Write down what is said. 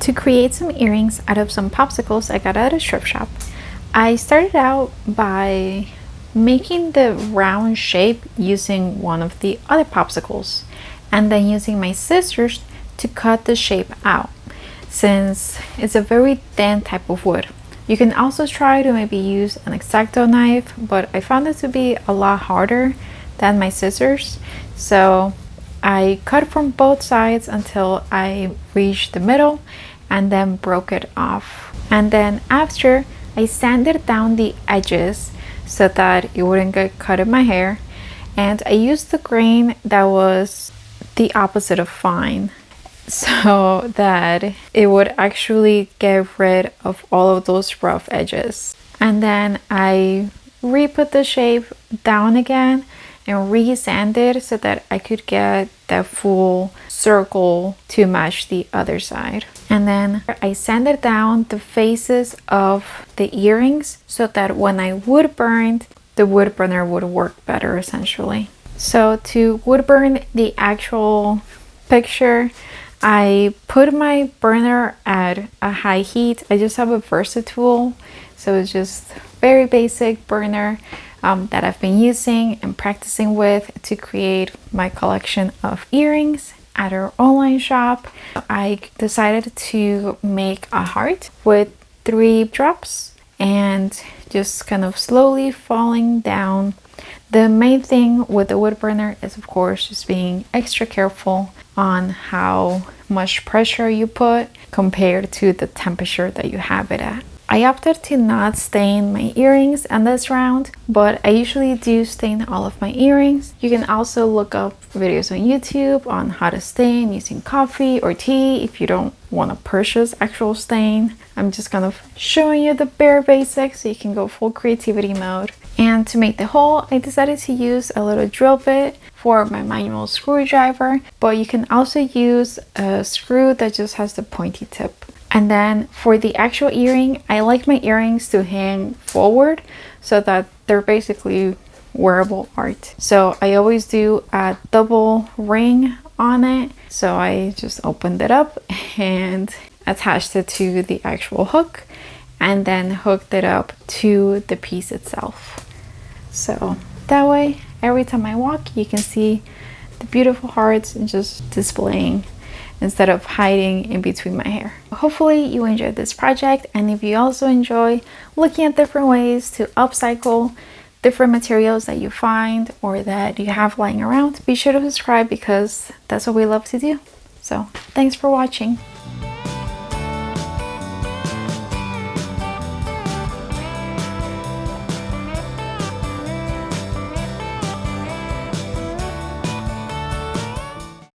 to create some earrings out of some popsicles I got at a thrift shop. I started out by making the round shape using one of the other popsicles and then using my scissors to cut the shape out, since it's a very thin type of wood. You can also try to maybe use an X-Acto knife, but I found it to be a lot harder than my scissors. So I cut from both sides until I reached the middle and then broke it off. And then after, I sanded down the edges so that it wouldn't get cut in my hair. And I used the grain that was the opposite of fine, so that it would actually get rid of all of those rough edges. And then I re-put the shape down again and re-sanded so that I could get that full circle to match the other side. And then I sanded down the faces of the earrings so that when I wood burned, the wood burner would work better essentially. So to wood burn the actual picture, I put my burner at a high heat. I just have a Versatool, so it's just very basic burner that I've been using and practicing with to create my collection of earrings at our online shop. I decided to make a heart with 3 drops and just kind of slowly falling down. The main thing with the wood burner is, of course, just being extra careful on how much pressure you put compared to the temperature that you have it at. I opted to not stain my earrings on this round, but I usually do stain all of my earrings. You can also look up videos on YouTube on how to stain using coffee or tea if you don't want to purchase actual stain. I'm just kind of showing you the bare basics so you can go full creativity mode. And to make the hole, I decided to use a little drill bit for my manual screwdriver, but you can also use a screw that just has the pointy tip. And then for the actual earring, I like my earrings to hang forward so that they're basically wearable art. So I always do a double ring on it. So I just opened it up and attached it to the actual hook and then hooked it up to the piece itself. So that way, every time I walk, you can see the beautiful hearts just displaying instead of hiding in between my hair. Hopefully you enjoyed this project, and if you also enjoy looking at different ways to upcycle different materials that you find or that you have lying around, be sure to subscribe because that's what we love to do. So thanks for watching.